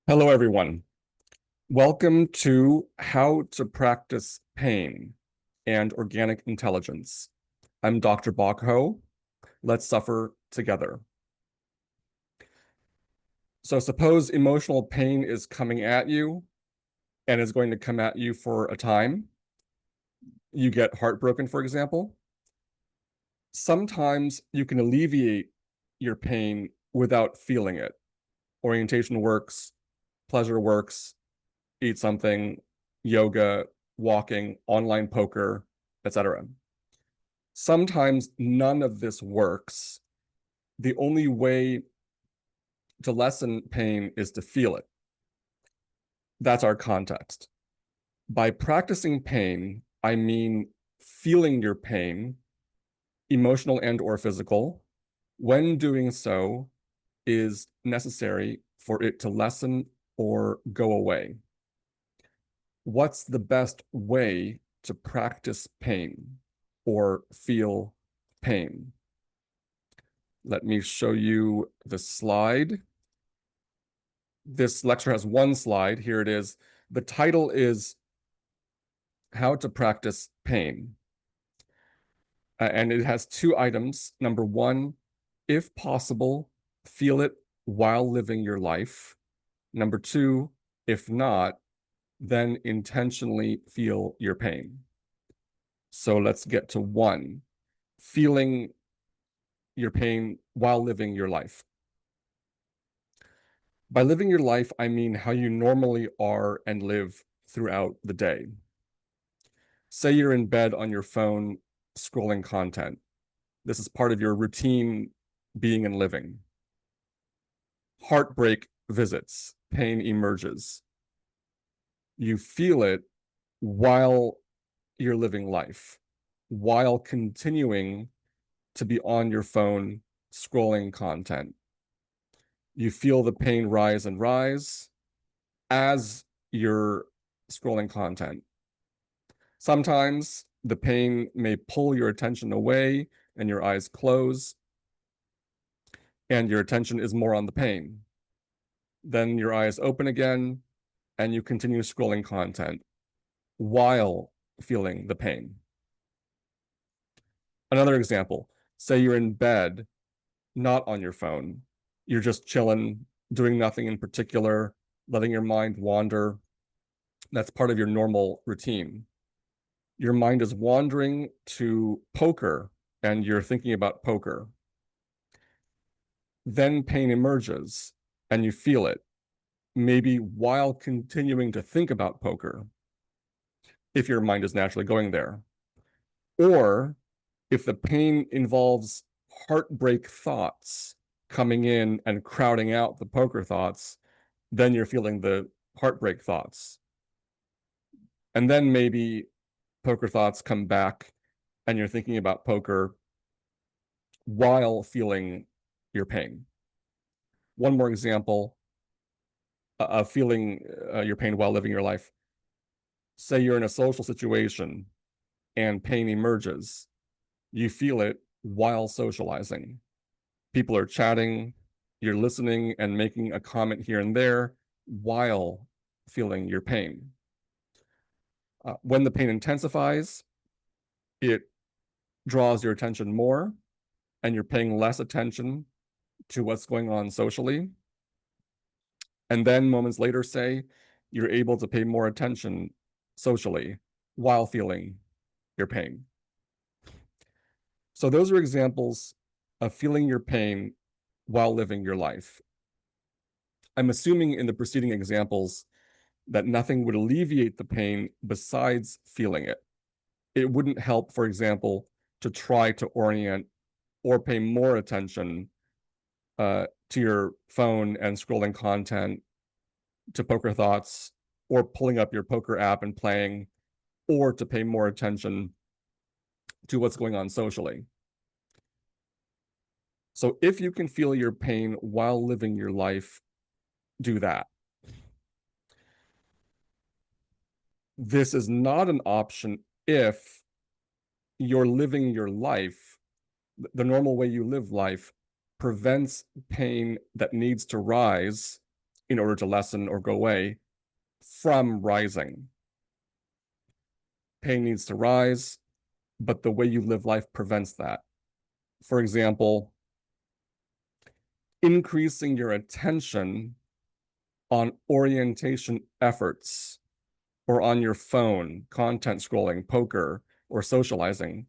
Hello, everyone. Welcome to How to Practice Pain and Organic Intelligence. I'm Dr. Bakho. Let's suffer together. So suppose emotional pain is coming at you and is going to come at you for a time. You get heartbroken, for example. Sometimes you can alleviate your pain without feeling it. Orientation works, pleasure works, eat something, yoga, walking, online poker, etc. Sometimes none of this works. The only way to lessen pain is to feel it. That's our context. By practicing pain, I mean feeling your pain, emotional and or physical. When doing so is necessary for it to lessen or go away. What's the best way to practice pain or feel pain? Let me show you the slide. This lecture has one slide. Here it is. The title is How to Practice Pain. And it has two items. Number one, if possible, feel it while living your life. Number two, if not, then intentionally feel your pain. So let's get to one, feeling your pain while living your life. By living your life, I mean how you normally are and live throughout the day. Say you're in bed on your phone scrolling content. This is part of your routine being and living. Heartbreak visits, pain emerges. You feel it while you're living life, while continuing to be on your phone scrolling content. You feel the pain rise and rise as you're scrolling content. Sometimes the pain may pull your attention away and your eyes close, and your attention is more on the pain. Then your eyes open again, and you continue scrolling content while feeling the pain. Another example, say you're in bed, not on your phone. You're just chilling, doing nothing in particular, letting your mind wander. That's part of your normal routine. Your mind is wandering to poker and you're thinking about poker. Then pain emerges and you feel it, maybe while continuing to think about poker, if your mind is naturally going there. Or if the pain involves heartbreak thoughts coming in and crowding out the poker thoughts, then you're feeling the heartbreak thoughts. And then maybe poker thoughts come back and you're thinking about poker while feeling your pain. One more example of feeling your pain while living your life. Say you're in a social situation and pain emerges. You feel it while socializing. People are chatting, you're listening and making a comment here and there while feeling your pain. When the pain intensifies, it draws your attention more and you're paying less attention to what's going on socially. And then moments later, say, you're able to pay more attention socially while feeling your pain. So those are examples of feeling your pain while living your life. I'm assuming in the preceding examples that nothing would alleviate the pain besides feeling it. It wouldn't help, for example, to try to orient or pay more attention to your phone and scrolling content, to poker thoughts, or pulling up your poker app and playing, or to pay more attention to what's going on socially. So if you can feel your pain while living your life, do that. This is not an option if you're living your life, the normal way you live life prevents pain that needs to rise in order to lessen or go away from rising. Pain needs to rise, but the way you live life prevents that. For example, increasing your attention on orientation efforts or on your phone, content scrolling, poker, or socializing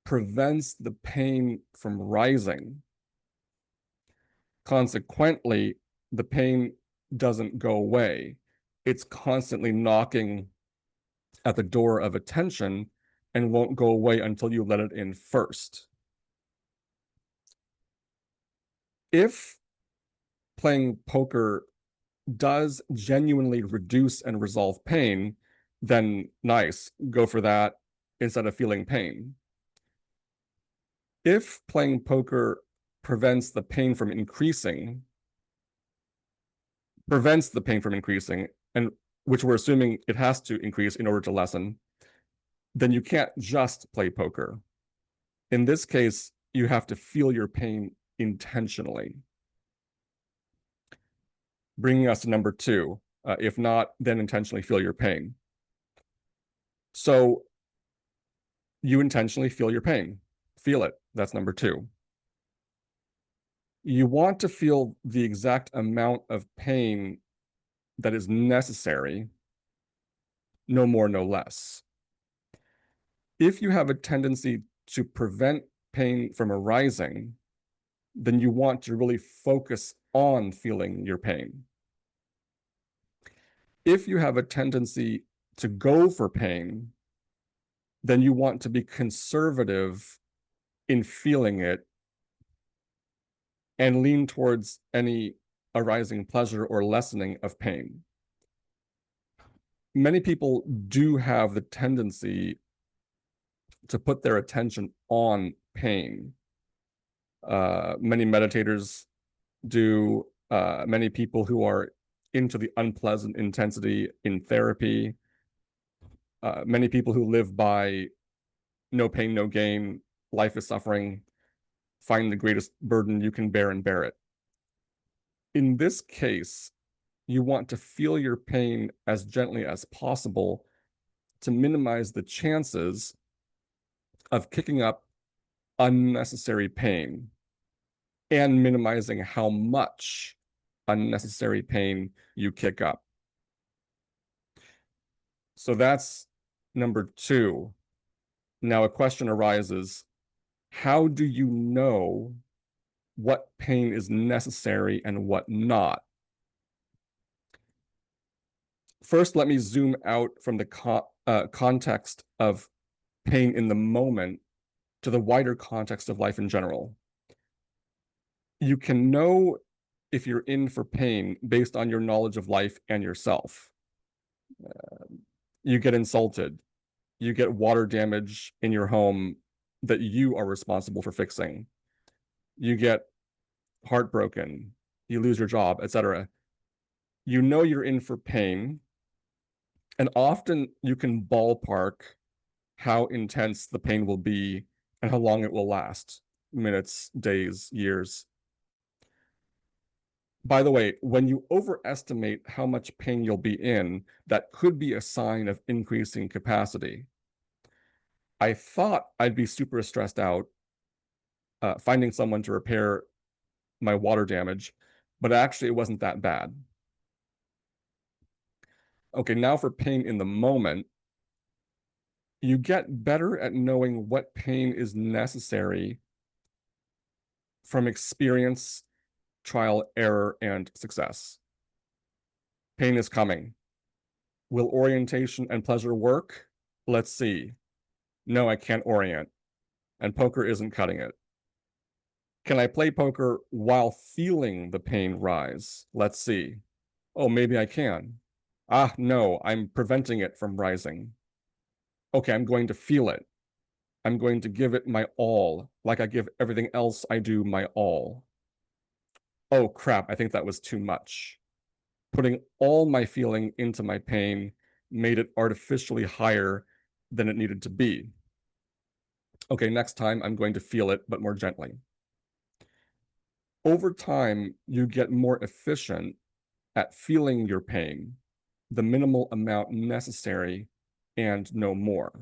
prevents the pain from rising. Consequently, the pain doesn't go away. It's constantly knocking at the door of attention and won't go away until you let it in first. If playing poker does genuinely reduce and resolve pain, then nice, go for that instead of feeling pain. If playing poker prevents the pain from increasing, and which we're assuming it has to increase in order to lessen, then you can't just play poker. In this case, you have to feel your pain intentionally. Bringing us to number two. If not, then intentionally feel your pain. So you intentionally feel your pain. Feel it. That's number two. You want to feel the exact amount of pain that is necessary, no more, no less. If you have a tendency to prevent pain from arising, then you want to really focus on feeling your pain. If you have a tendency to go for pain, then you want to be conservative in feeling it and lean towards any arising pleasure or lessening of pain. Many people do have the tendency to put their attention on pain. Many meditators do, many people who are into the unpleasant intensity in therapy, many people who live by no pain, no gain, life is suffering, find the greatest burden you can bear and bear it. In this case, you want to feel your pain as gently as possible to minimize the chances of kicking up unnecessary pain and minimizing how much unnecessary pain you kick up. So that's number two. Now a question arises, how do you know what pain is necessary and what not? First, let me zoom out from the context of pain in the moment to the wider context of life in general. You can know if you're in for pain based on your knowledge of life and yourself. You get insulted, you get water damage in your home that you are responsible for fixing. You get heartbroken, you lose your job, etc. You know you're in for pain, and often you can ballpark how intense the pain will be and how long it will last, minutes, days, years. By the way, when you overestimate how much pain you'll be in, that could be a sign of increasing capacity. I thought I'd be super stressed out finding someone to repair my water damage, but actually it wasn't that bad. Okay, now for pain in the moment. You get better at knowing what pain is necessary from experience, trial, error, and success. Pain is coming. Will orientation and pleasure work? Let's see. No, I can't orient, and poker isn't cutting it. Can I play poker while feeling the pain rise? Let's see. Oh, maybe I can. Ah, no, I'm preventing it from rising. Okay, I'm going to feel it. I'm going to give it my all, like I give everything else I do my all. Oh crap, I think that was too much. Putting all my feeling into my pain made it artificially higher than it needed to be. Okay, next time I'm going to feel it, but more gently. Over time, you get more efficient at feeling your pain, the minimal amount necessary and no more.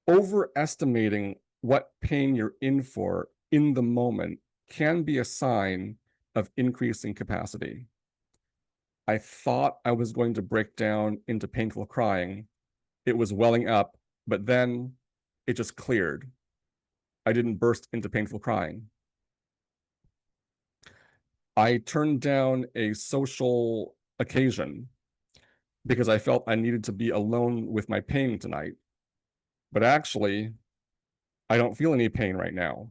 Overestimating what pain you're in for in the moment can be a sign of increasing capacity. I thought I was going to break down into painful crying. It was welling up, but then it just cleared. I didn't burst into painful crying. I turned down a social occasion because I felt I needed to be alone with my pain tonight. But actually, I don't feel any pain right now.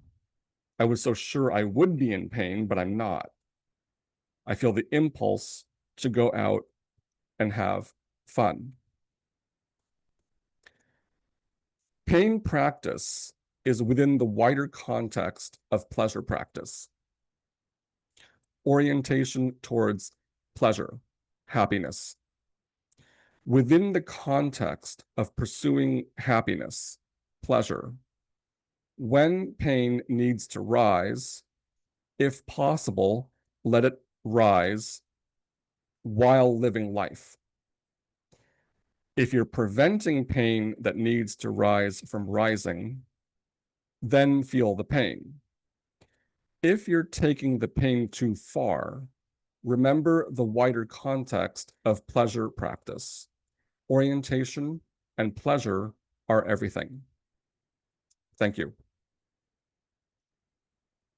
I was so sure I would be in pain, but I'm not. I feel the impulse to go out and have fun. Pain practice is within the wider context of pleasure practice. Orientation towards pleasure, happiness. Within the context of pursuing happiness, pleasure, when pain needs to rise, if possible, let it rise while living life. If you're preventing pain that needs to rise from rising, then feel the pain. If you're taking the pain too far, remember the wider context of pleasure practice. Orientation and pleasure are everything. Thank you.